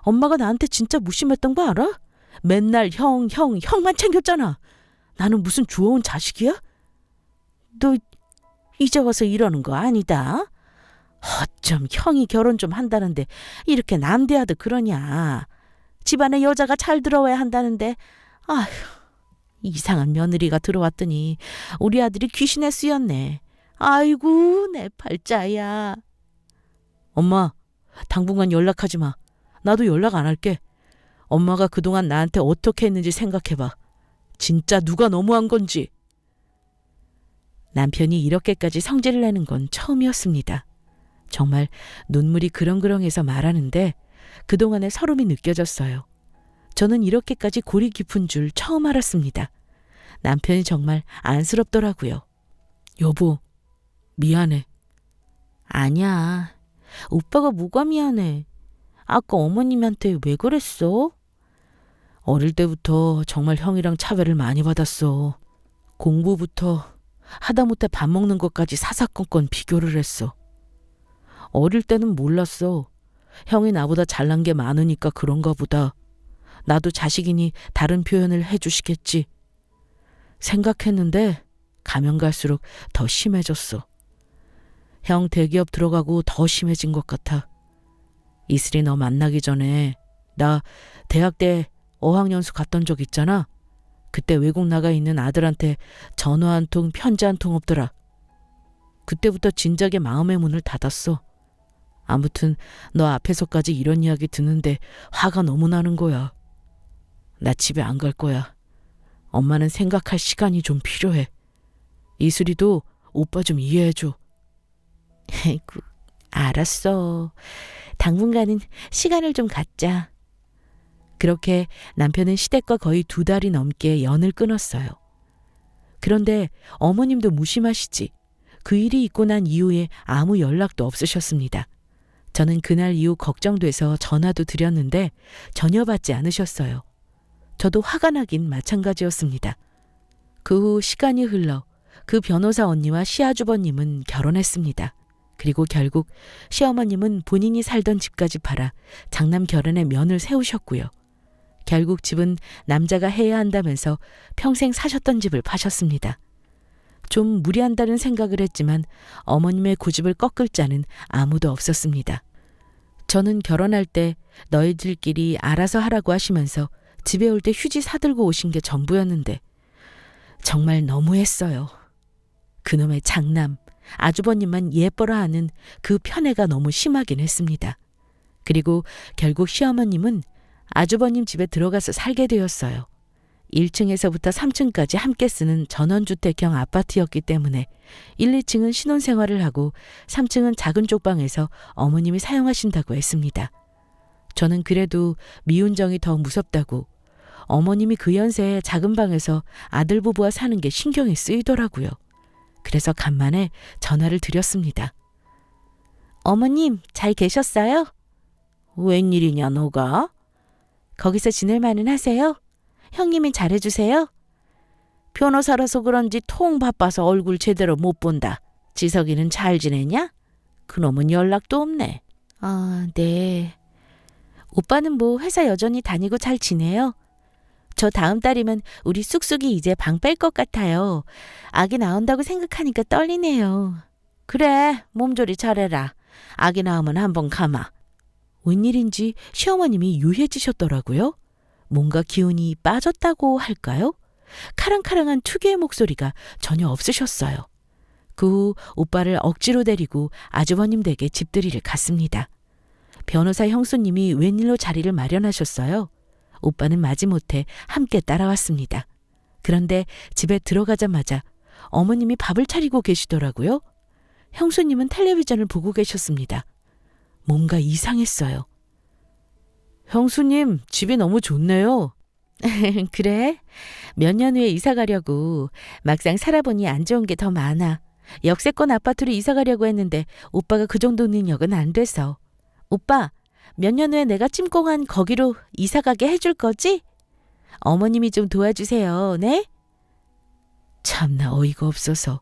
엄마가 나한테 진짜 무심했던 거 알아? 맨날 형만 챙겼잖아. 나는 무슨 주워온 자식이야? 너 이제 와서 이러는 거 아니다. 어쩜 형이 결혼 좀 한다는데 이렇게 남대하듯 그러냐. 집안에 여자가 잘 들어와야 한다는데 아휴, 이상한 며느리가 들어왔더니 우리 아들이 귀신에 쓰였네. 아이고 내 팔자야. 엄마, 당분간 연락하지 마. 나도 연락 안 할게. 엄마가 그동안 나한테 어떻게 했는지 생각해봐. 진짜 누가 너무한 건지. 남편이 이렇게까지 성질을 내는 건 처음이었습니다. 정말 눈물이 그렁그렁해서 말하는데 그동안의 서름이 느껴졌어요. 저는 이렇게까지 골이 깊은 줄 처음 알았습니다. 남편이 정말 안쓰럽더라고요. 여보, 미안해. 아니야. 오빠가 뭐가 미안해. 아까 어머님한테 왜 그랬어? 어릴 때부터 정말 형이랑 차별을 많이 받았어. 공부부터 하다못해 밥 먹는 것까지 사사건건 비교를 했어. 어릴 때는 몰랐어. 형이 나보다 잘난 게 많으니까 그런가 보다. 나도 자식이니 다른 표현을 해주시겠지. 생각했는데 가면 갈수록 더 심해졌어. 형 대기업 들어가고 더 심해진 것 같아. 이슬이 너 만나기 전에 나 대학 때 어학연수 갔던 적 있잖아. 그때 외국 나가 있는 아들한테 전화 한 통 편지 한 통 없더라. 그때부터 진작에 마음의 문을 닫았어. 아무튼 너 앞에서까지 이런 이야기 듣는데 화가 너무 나는 거야. 나 집에 안 갈 거야. 엄마는 생각할 시간이 좀 필요해. 이슬이도 오빠 좀 이해해줘. 아이고, 알았어. 당분간은 시간을 좀 갖자. 그렇게 남편은 시댁과 거의 2달이 넘게 연을 끊었어요. 그런데 어머님도 무심하시지. 그 일이 있고 난 이후에 아무 연락도 없으셨습니다. 저는 그날 이후 걱정돼서 전화도 드렸는데 전혀 받지 않으셨어요. 저도 화가 나긴 마찬가지였습니다. 그 후 시간이 흘러 그 변호사 언니와 시아주버님은 결혼했습니다. 그리고 결국 시어머님은 본인이 살던 집까지 팔아 장남 결혼에 면을 세우셨고요. 결국 집은 남자가 해야 한다면서 평생 사셨던 집을 파셨습니다. 좀 무리한다는 생각을 했지만 어머님의 고집을 꺾을 자는 아무도 없었습니다. 저는 결혼할 때 너희들끼리 알아서 하라고 하시면서 집에 올 때 휴지 사들고 오신 게 전부였는데 정말 너무했어요. 그놈의 장남, 아주버님만 예뻐라 하는 그 편애가 너무 심하긴 했습니다. 그리고 결국 시어머님은 아주버님 집에 들어가서 살게 되었어요. 1층에서부터 3층까지 함께 쓰는 전원주택형 아파트였기 때문에 1, 2층은 신혼생활을 하고 3층은 작은 쪽방에서 어머님이 사용하신다고 했습니다. 저는 그래도 미운정이 더 무섭다고 어머님이 그 연세에 작은 방에서 아들 부부와 사는 게 신경이 쓰이더라고요. 그래서 간만에 전화를 드렸습니다. 어머님, 잘 계셨어요? 웬일이냐, 너가? 거기서 지낼 만은 하세요? 형님이 잘해주세요? 변호사라서 그런지 통 바빠서 얼굴 제대로 못 본다. 지석이는 잘 지내냐? 그놈은 연락도 없네. 아, 네. 오빠는 뭐 회사 여전히 다니고 잘 지내요? 저 다음 달이면 우리 쑥쑥이 이제 방 뺄 것 같아요. 아기 나온다고 생각하니까 떨리네요. 그래, 몸조리 잘해라. 아기 나오면 한번 가마. 웬일인지 시어머님이 유해지셨더라고요. 뭔가 기운이 빠졌다고 할까요? 카랑카랑한 특유의 목소리가 전혀 없으셨어요. 그 후 오빠를 억지로 데리고 아주버님 댁에 집들이를 갔습니다. 변호사 형수님이 웬일로 자리를 마련하셨어요. 오빠는 마지못해 함께 따라왔습니다. 그런데 집에 들어가자마자 어머님이 밥을 차리고 계시더라고요. 형수님은 텔레비전을 보고 계셨습니다. 뭔가 이상했어요. 형수님, 집이 너무 좋네요. 그래? 몇 년 후에 이사 가려고. 막상 살아보니 안 좋은 게 더 많아. 역세권 아파트로 이사 가려고 했는데 오빠가 그 정도 능력은 안 돼서. 오빠, 몇 년 후에 내가 찜공한 거기로 이사 가게 해줄 거지? 어머님이 좀 도와주세요, 네? 참나 어이가 없어서.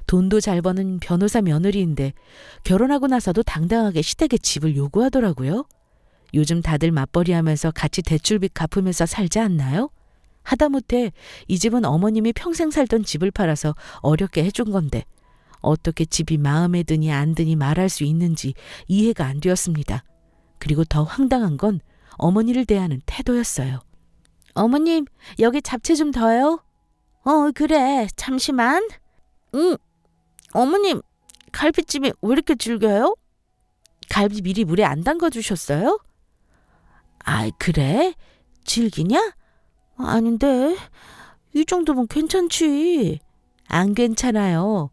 돈도 잘 버는 변호사 며느리인데 결혼하고 나서도 당당하게 시댁에 집을 요구하더라고요. 요즘 다들 맞벌이하면서 같이 대출빚 갚으면서 살지 않나요? 하다못해 이 집은 어머님이 평생 살던 집을 팔아서 어렵게 해준 건데 어떻게 집이 마음에 드니 안 드니 말할 수 있는지 이해가 안 되었습니다. 그리고 더 황당한 건 어머니를 대하는 태도였어요. 어머님, 여기 잡채 좀 더요? 그래. 잠시만. 어머님, 갈비찜이 왜 이렇게 질겨요? 갈비 미리 물에 안 담가주셨어요? 아이, 그래? 질기냐? 아닌데, 이 정도면 괜찮지. 안 괜찮아요.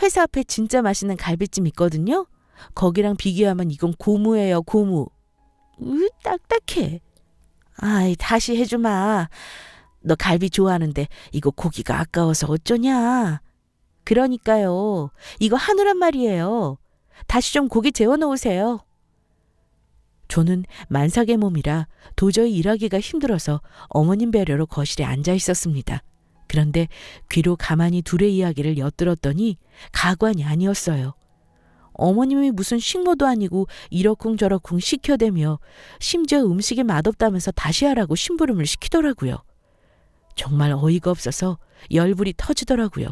회사 앞에 진짜 맛있는 갈비찜 있거든요. 거기랑 비교하면 이건 고무예요, 고무. 딱딱해. 아이, 다시 해주마. 너 갈비 좋아하는데 이거 고기가 아까워서 어쩌냐. 그러니까요. 이거 한우란 말이에요. 다시 좀 고기 재워놓으세요. 저는 만삭의 몸이라 도저히 일하기가 힘들어서 어머님 배려로 거실에 앉아 있었습니다. 그런데 귀로 가만히 둘의 이야기를 엿들었더니 가관이 아니었어요. 어머님이 무슨 식모도 아니고 이러쿵저러쿵 시켜대며 심지어 음식이 맛없다면서 다시 하라고 심부름을 시키더라고요. 정말 어이가 없어서 열불이 터지더라고요.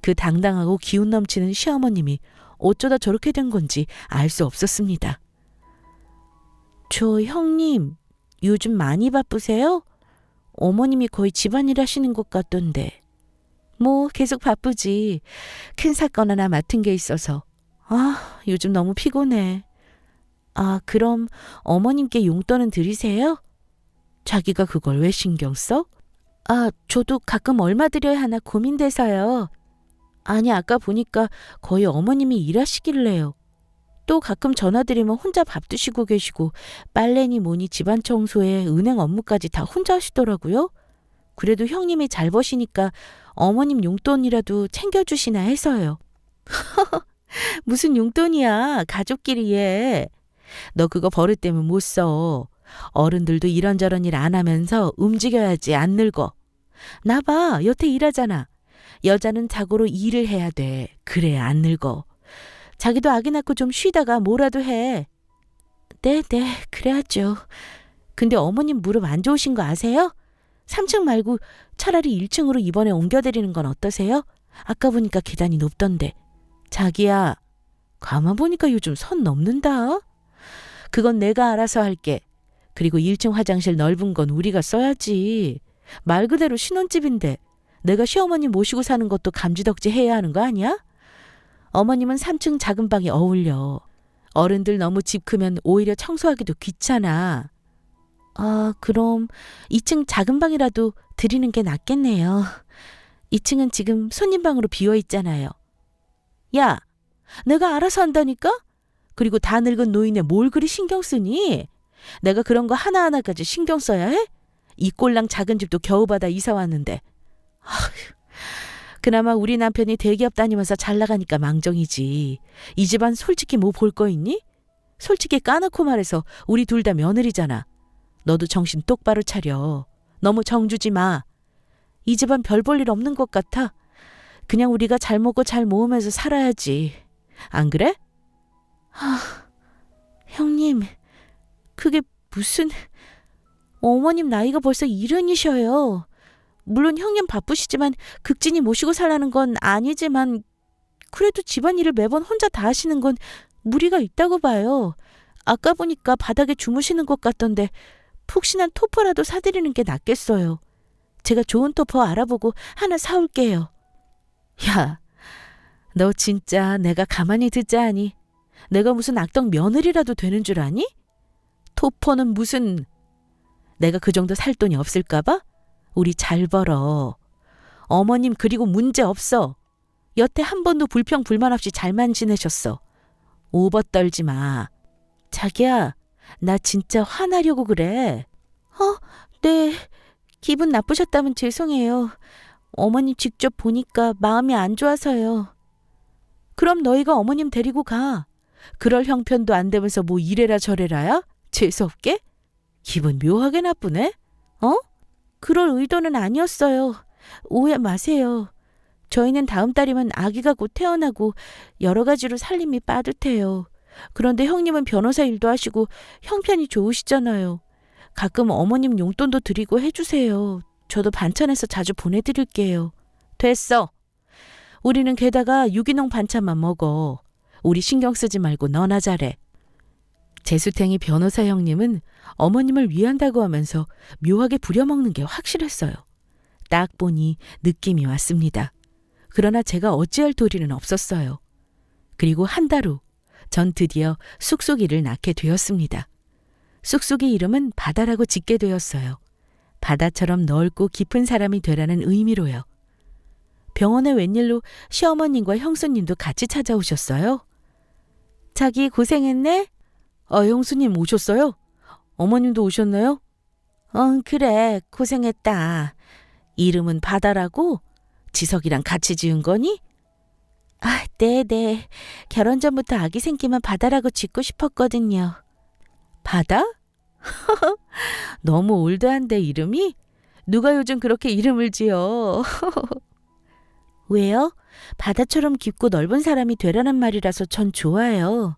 그 당당하고 기운 넘치는 시어머님이 어쩌다 저렇게 된 건지 알 수 없었습니다. 저 형님, 요즘 많이 바쁘세요? 어머님이 거의 집안일 하시는 것 같던데. 뭐 계속 바쁘지. 큰 사건 하나 맡은 게 있어서. 요즘 너무 피곤해. 그럼 어머님께 용돈은 드리세요? 자기가 그걸 왜 신경 써? 저도 가끔 얼마 드려야 하나 고민돼서요. 아니, 아까 보니까 거의 어머님이 일하시길래요. 또 가끔 전화드리면 혼자 밥 드시고 계시고 빨래니 뭐니 집안 청소에 은행 업무까지 다 혼자 하시더라고요. 그래도 형님이 잘 버시니까 어머님 용돈이라도 챙겨주시나 해서요. 무슨 용돈이야. 가족끼리 해. 너 그거 버릇되면 못 써. 어른들도 이런저런 일 안 하면서 움직여야지 안 늙어. 나 봐. 여태 일하잖아. 여자는 자고로 일을 해야 돼. 그래야 안 늙어. 자기도 아기 낳고 좀 쉬다가 뭐라도 해. 네, 그래야죠. 근데 어머님 무릎 안 좋으신 거 아세요? 3층 말고 차라리 1층으로 이번에 옮겨드리는 건 어떠세요? 아까 보니까 계단이 높던데. 자기야, 가만 보니까 요즘 선 넘는다. 그건 내가 알아서 할게. 그리고 1층 화장실 넓은 건 우리가 써야지. 말 그대로 신혼집인데 내가 시어머니 모시고 사는 것도 감지덕지 해야 하는 거 아니야? 어머님은 3층 작은 방이 어울려. 어른들 너무 집 크면 오히려 청소하기도 귀찮아. 아, 그럼 2층 작은 방이라도 드리는 게 낫겠네요. 2층은 지금 손님 방으로 비어 있잖아요. 야, 내가 알아서 한다니까? 그리고 다 늙은 노인에 뭘 그리 신경 쓰니? 내가 그런 거 하나하나까지 신경 써야 해? 이 꼴랑 작은 집도 겨우 받아 이사 왔는데. 아휴, 그나마 우리 남편이 대기업 다니면서 잘 나가니까 망정이지. 이 집안 솔직히 뭐 볼 거 있니? 솔직히 까놓고 말해서 우리 둘 다 며느리잖아. 너도 정신 똑바로 차려. 너무 정주지 마. 이 집안 별 볼 일 없는 것 같아. 그냥 우리가 잘 먹고 잘 모으면서 살아야지. 안 그래? 형님, 그게 무슨... 어머님 나이가 벌써 70이셔요. 물론 형님 바쁘시지만 극진히 모시고 살라는 건 아니지만 그래도 집안일을 매번 혼자 다 하시는 건 무리가 있다고 봐요. 아까 보니까 바닥에 주무시는 것 같던데 푹신한 토퍼라도 사드리는 게 낫겠어요. 제가 좋은 토퍼 알아보고 하나 사올게요. 야, 너 진짜 내가 가만히 듣자 하니? 내가 무슨 악덕 며느리라도 되는 줄 아니? 토퍼는 무슨... 내가 그 정도 살 돈이 없을까 봐? 우리 잘 벌어. 어머님 그리고 문제 없어. 여태 한 번도 불평 불만 없이 잘만 지내셨어. 오버 떨지 마. 자기야, 나 진짜 화나려고 그래. 네. 기분 나쁘셨다면 죄송해요. 어머님 직접 보니까 마음이 안 좋아서요. 그럼 너희가 어머님 데리고 가. 그럴 형편도 안 되면서 뭐 이래라 저래라야? 재수없게? 기분 묘하게 나쁘네? 그럴 의도는 아니었어요. 오해 마세요. 저희는 다음 달이면 아기가 곧 태어나고 여러 가지로 살림이 빠듯해요. 그런데 형님은 변호사 일도 하시고 형편이 좋으시잖아요. 가끔 어머님 용돈도 드리고 해주세요. 저도 반찬해서 자주 보내드릴게요. 됐어. 우리는 게다가 유기농 반찬만 먹어. 우리 신경 쓰지 말고 너나 잘해. 재수탱이 변호사 형님은 어머님을 위한다고 하면서 묘하게 부려먹는 게 확실했어요. 딱 보니 느낌이 왔습니다. 그러나 제가 어찌할 도리는 없었어요. 그리고 한 달 후, 전 드디어 쑥쑥이를 낳게 되었습니다. 쑥쑥이 이름은 바다라고 짓게 되었어요. 바다처럼 넓고 깊은 사람이 되라는 의미로요. 병원에 웬일로 시어머님과 형수님도 같이 찾아오셨어요. 자기 고생했네? 형수님 오셨어요? 어머님도 오셨나요? 그래, 고생했다. 이름은 바다라고? 지석이랑 같이 지은 거니? 네네. 결혼 전부터 아기 생기면 바다라고 짓고 싶었거든요. 바다? 너무 올드한데 이름이? 누가 요즘 그렇게 이름을 지어? 왜요? 바다처럼 깊고 넓은 사람이 되라는 말이라서 전 좋아요.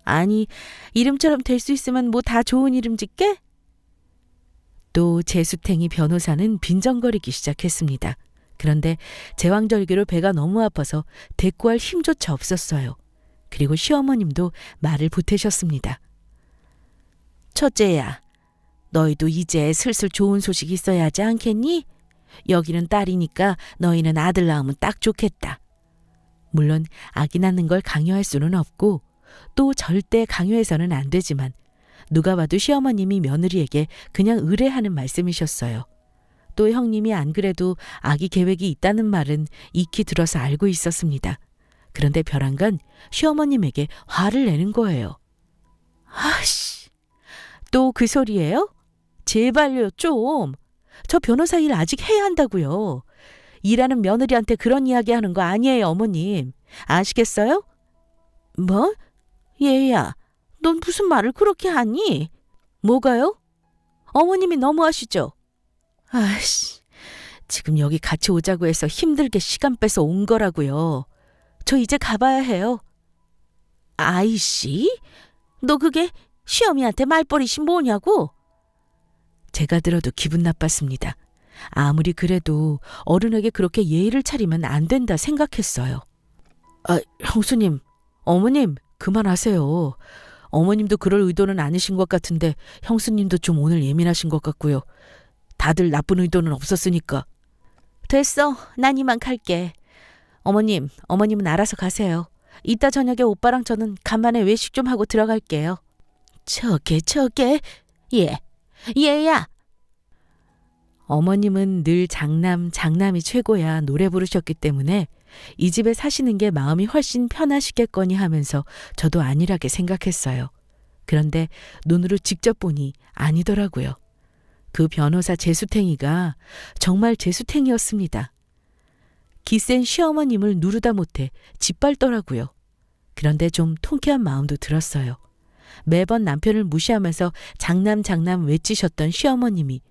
아니, 이름처럼 될 수 있으면 뭐 다 좋은 이름 짓게? 또 재수탱이 변호사는 빈정거리기 시작했습니다. 그런데 제왕절개로 배가 너무 아파서 대꾸할 힘조차 없었어요. 그리고 시어머님도 말을 보태셨습니다. 첫째야, 너희도 이제 슬슬 좋은 소식 있어야 하지 않겠니? 여기는 딸이니까 너희는 아들 낳으면 딱 좋겠다. 물론 아기 낳는 걸 강요할 수는 없고 또 절대 강요해서는 안 되지만 누가 봐도 시어머님이 며느리에게 그냥 의뢰하는 말씀이셨어요. 또 형님이 안 그래도 아기 계획이 있다는 말은 익히 들어서 알고 있었습니다. 그런데 벼랑간 시어머님에게 화를 내는 거예요. 아씨, 또 그 소리예요? 제발요 좀. 저 변호사 일 아직 해야 한다고요. 일하는 며느리한테 그런 이야기 하는 거 아니에요, 어머님. 아시겠어요? 뭐? 얘야, 넌 무슨 말을 그렇게 하니? 뭐가요? 어머님이 너무하시죠? 아이씨, 지금 여기 같이 오자고 해서 힘들게 시간 빼서 온 거라고요. 저 이제 가봐야 해요. 아이씨, 너 그게 시어미한테 말버릇이 뭐냐고? 제가 들어도 기분 나빴습니다. 아무리 그래도 어른에게 그렇게 예의를 차리면 안 된다 생각했어요. 형수님, 어머님 그만하세요. 어머님도 그럴 의도는 아니신 것 같은데 형수님도 좀 오늘 예민하신 것 같고요. 다들 나쁜 의도는 없었으니까. 됐어, 난 이만 갈게. 어머님은 알아서 가세요. 이따 저녁에 오빠랑 저는 간만에 외식 좀 하고 들어갈게요. 저게, 예. 얘야! 어머님은 늘 장남이 최고야 노래 부르셨기 때문에 이 집에 사시는 게 마음이 훨씬 편하시겠거니 하면서 저도 안일하게 생각했어요. 그런데 눈으로 직접 보니 아니더라고요. 그 변호사 재수탱이가 정말 재수탱이었습니다. 기센 시어머님을 누르다 못해 짓밟더라고요. 그런데 좀 통쾌한 마음도 들었어요. 매번 남편을 무시하면서 장남 외치셨던 시어머님이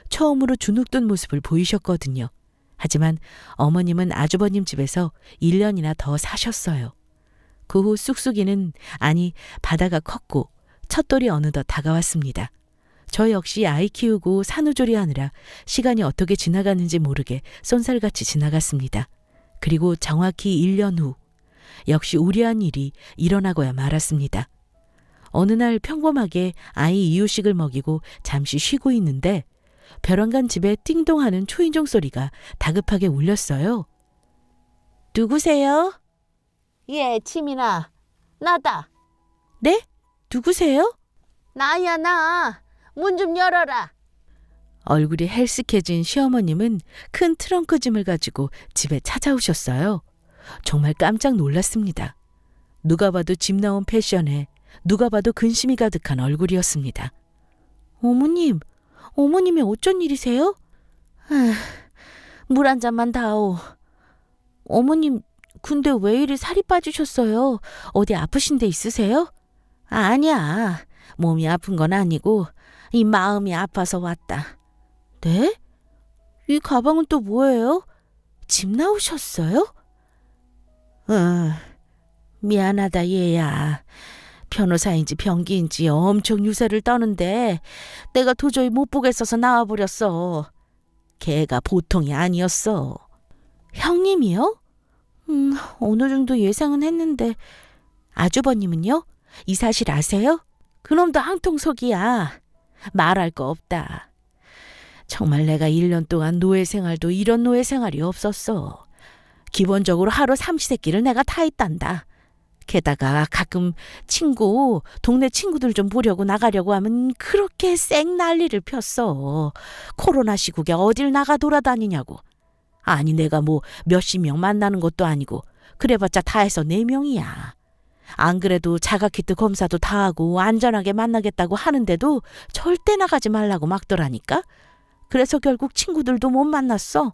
처음으로 주눅든 모습을 보이셨거든요. 하지만 어머님은 아주버님 집에서 1년이나 더 사셨어요. 그 후 쑥쑥이는 바다가 컸고 첫돌이 어느덧 다가왔습니다. 저 역시 아이 키우고 산후조리 하느라 시간이 어떻게 지나가는지 모르게 쏜살같이 지나갔습니다. 그리고 정확히 1년 후 역시 우려한 일이 일어나고야 말았습니다. 어느 날 평범하게 아이 이유식을 먹이고 잠시 쉬고 있는데 벼랑간 집에 띵동하는 초인종 소리가 다급하게 울렸어요. 누구세요? 예, 치민아. 나다. 네? 누구세요? 나야, 나. 문 좀 열어라. 얼굴이 헬쓱해진 시어머님은 큰 트렁크 짐을 가지고 집에 찾아오셨어요. 정말 깜짝 놀랐습니다. 누가 봐도 집 나온 패션에 누가 봐도 근심이 가득한 얼굴이었습니다. 어머님이 어쩐 일이세요? 물 한 잔만 다오. 어머님, 근데 왜 이리 살이 빠지셨어요? 어디 아프신 데 있으세요? 아니야. 몸이 아픈 건 아니고 이 마음이 아파서 왔다. 네? 이 가방은 또 뭐예요? 집 나오셨어요? 미안하다 얘야. 변호사인지 병기인지 엄청 유세를 떠는데 내가 도저히 못 보겠어서 나와버렸어. 걔가 보통이 아니었어. 형님이요? 어느 정도 예상은 했는데 아주버님은요? 이 사실 아세요? 그놈도 한통속이야. 말할 거 없다. 정말 내가 1년 동안 노예 생활도 이런 노예 생활이 없었어. 기본적으로 하루 삼시세끼를 내가 다 했단다. 게다가 가끔 동네 친구들 좀 보려고 나가려고 하면 그렇게 쌩 난리를 폈어. 코로나 시국에 어딜 나가 돌아다니냐고. 아니 내가 뭐 몇십 명 만나는 것도 아니고 그래봤자 다 해서 4명이야. 안 그래도 자가키트 검사도 다 하고 안전하게 만나겠다고 하는데도 절대 나가지 말라고 막더라니까. 그래서 결국 친구들도 못 만났어.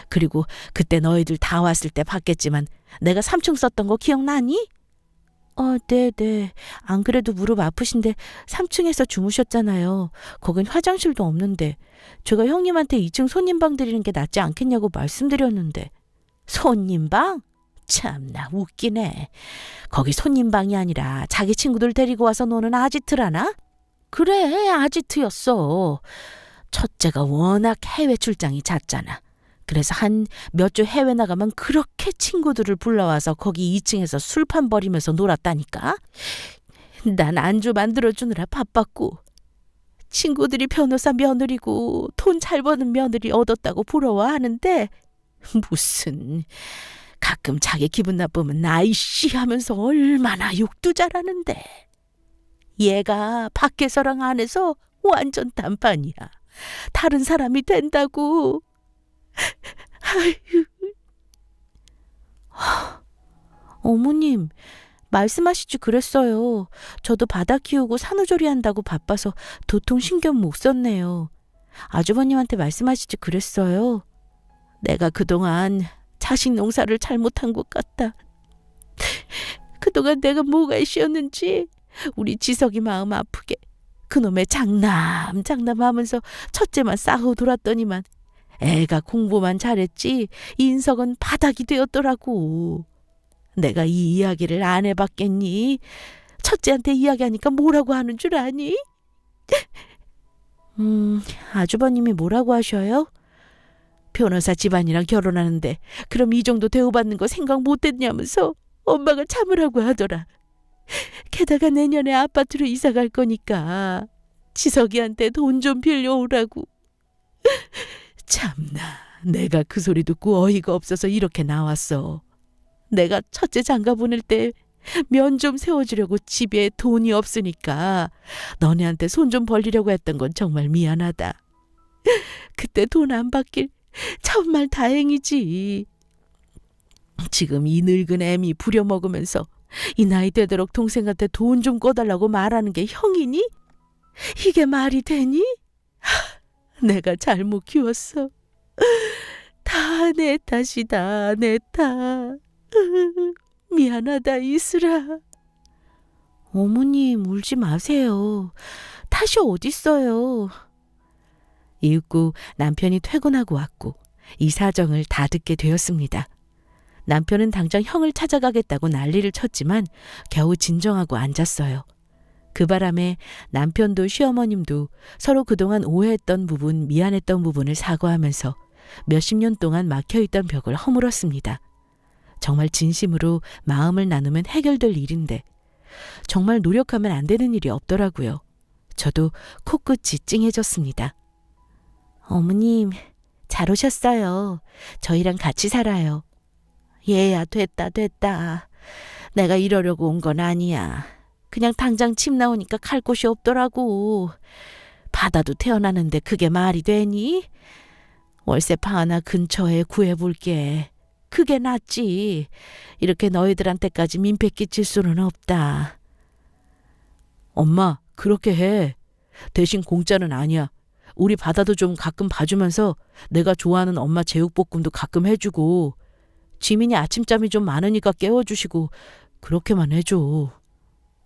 그리고 그때 너희들 다 왔을 때 봤겠지만 내가 3층 썼던 거 기억나니? 네네. 안 그래도 무릎 아프신데 3층에서 주무셨잖아요. 거긴 화장실도 없는데 제가 형님한테 2층 손님방 드리는 게 낫지 않겠냐고 말씀드렸는데. 손님방? 참나 웃기네. 거기 손님방이 아니라 자기 친구들 데리고 와서 노는 아지트라나? 그래, 아지트였어. 첫째가 워낙 해외 출장이 잦잖아. 그래서 한 몇 주 해외 나가면 그렇게 친구들을 불러와서 거기 2층에서 술판 벌이면서 놀았다니까. 난 안주 만들어주느라 바빴고 친구들이 변호사 며느리고 돈 잘 버는 며느리 얻었다고 부러워하는데 무슨 가끔 자기 기분 나쁘면 아이씨 하면서 얼마나 욕도 잘하는데 얘가 밖에서랑 안에서 완전 단판이야. 다른 사람이 된다고. 아유. 어머님, 말씀하시지 그랬어요. 저도 바다 키우고 산후조리 한다고 바빠서 도통 신경 못 썼네요. 아주버님한테 말씀하시지 그랬어요. 내가 그동안 자식 농사를 잘못한 것 같다. 그동안 내가 뭐가 있었는지 우리 지석이 마음 아프게 그놈의 장남하면서 첫째만 싸고 돌았더니만 애가 공부만 잘했지 인석은 바닥이 되었더라고. 내가 이 이야기를 안 해봤겠니? 첫째한테 이야기하니까 뭐라고 하는 줄 아니? 아주버님이 뭐라고 하셔요? 변호사 집안이랑 결혼하는데 그럼 이 정도 대우받는 거 생각 못했냐면서 엄마가 참으라고 하더라. 게다가 내년에 아파트로 이사 갈 거니까 지석이한테 돈 좀 빌려오라고. 참나, 내가 그 소리 듣고 어이가 없어서 이렇게 나왔어. 내가 첫째 장가 보낼 때 면 좀 세워주려고 집에 돈이 없으니까 너네한테 손 좀 벌리려고 했던 건 정말 미안하다. 그때 돈 안 받길 정말 다행이지. 지금 이 늙은 애미 부려먹으면서 이 나이 되도록 동생한테 돈 좀 꿔달라고 말하는 게 형이니? 이게 말이 되니? 내가 잘못 키웠어. 다 내 탓이다, 내 탓. 미안하다, 이슬아. 어머님, 울지 마세요. 탓이 어딨어요. 이윽고 남편이 퇴근하고 왔고 이 사정을 다 듣게 되었습니다. 남편은 당장 형을 찾아가겠다고 난리를 쳤지만 겨우 진정하고 앉았어요. 그 바람에 남편도 시어머님도 서로 그동안 오해했던 부분, 미안했던 부분을 사과하면서 몇십 년 동안 막혀있던 벽을 허물었습니다. 정말 진심으로 마음을 나누면 해결될 일인데 정말 노력하면 안 되는 일이 없더라고요. 저도 코끝이 찡해졌습니다. 어머님, 잘 오셨어요. 저희랑 같이 살아요. 얘야, 됐다. 내가 이러려고 온 건 아니야. 그냥 당장 집 나오니까 갈 곳이 없더라고. 바다도 태어나는데 그게 말이 되니? 월세방 하나 근처에 구해볼게. 그게 낫지. 이렇게 너희들한테까지 민폐 끼칠 수는 없다. 엄마, 그렇게 해. 대신 공짜는 아니야. 우리 바다도 좀 가끔 봐주면서 내가 좋아하는 엄마 제육볶음도 가끔 해주고 지민이 아침잠이 좀 많으니까 깨워주시고 그렇게만 해줘.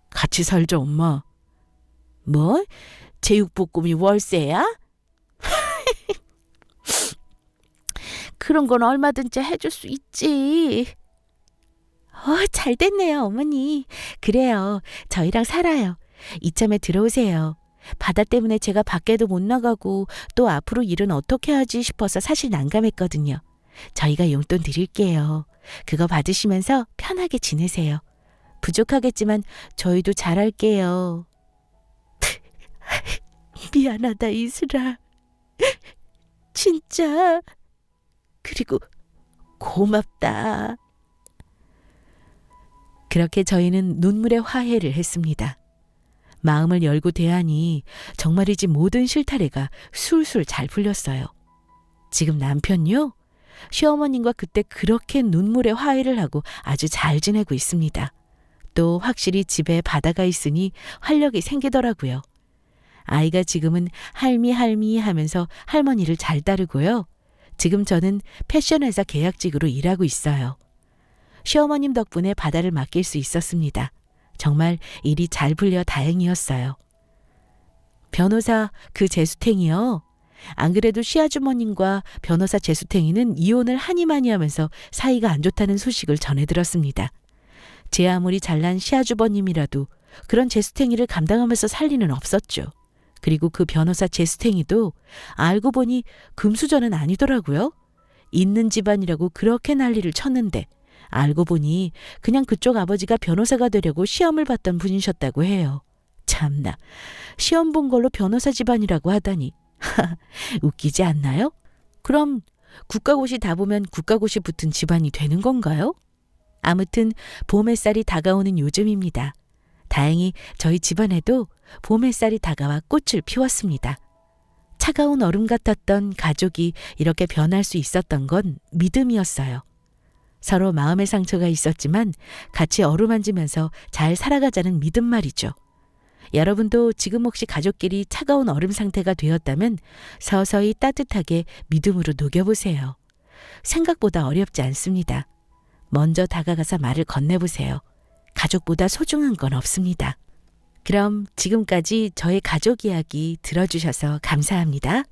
같이 살자, 엄마. 뭐? 제육볶음이 월세야? 그런 건 얼마든지 해줄 수 있지. 잘 됐네요, 어머니. 그래요, 저희랑 살아요. 이참에 들어오세요. 바다 때문에 제가 밖에도 못 나가고 또 앞으로 일은 어떻게 하지 싶어서 사실 난감했거든요. 저희가 용돈 드릴게요. 그거 받으시면서 편하게 지내세요. 부족하겠지만 저희도 잘할게요. 미안하다, 이슬아. 진짜. 그리고 고맙다. 그렇게 저희는 눈물의 화해를 했습니다. 마음을 열고 대하니 정말이지 모든 실타래가 술술 잘 풀렸어요. 지금 남편요? 시어머님과 그때 그렇게 눈물의 화해를 하고 아주 잘 지내고 있습니다. 또 확실히 집에 바다가 있으니 활력이 생기더라고요. 아이가 지금은 할미 하면서 할머니를 잘 따르고요. 지금 저는 패션회사 계약직으로 일하고 있어요. 시어머님 덕분에 바다를 맡길 수 있었습니다. 정말 일이 잘 풀려 다행이었어요. 변호사 그 재수탱이요. 안 그래도 시아주머님과 변호사 재수탱이는 이혼을 하니마니 하면서 사이가 안 좋다는 소식을 전해 들었습니다. 제 아무리 잘난 시아주버님이라도 그런 재수탱이를 감당하면서 살 리는 없었죠. 그리고 그 변호사 재수탱이도 알고 보니 금수저는 아니더라고요. 있는 집안이라고 그렇게 난리를 쳤는데 알고 보니 그냥 그쪽 아버지가 변호사가 되려고 시험을 봤던 분이셨다고 해요. 참나, 시험 본 걸로 변호사 집안이라고 하다니. 웃기지 않나요? 그럼 국가고시 다 보면 국가고시 붙은 집안이 되는 건가요? 아무튼 봄 햇살이 다가오는 요즘입니다. 다행히 저희 집안에도 봄 햇살이 다가와 꽃을 피웠습니다. 차가운 얼음 같았던 가족이 이렇게 변할 수 있었던 건 믿음이었어요. 서로 마음의 상처가 있었지만 같이 어루만지면서 잘 살아가자는 믿음 말이죠. 여러분도 지금 혹시 가족끼리 차가운 얼음 상태가 되었다면 서서히 따뜻하게 믿음으로 녹여보세요. 생각보다 어렵지 않습니다. 먼저 다가가서 말을 건네보세요. 가족보다 소중한 건 없습니다. 그럼 지금까지 저의 가족 이야기 들어주셔서 감사합니다.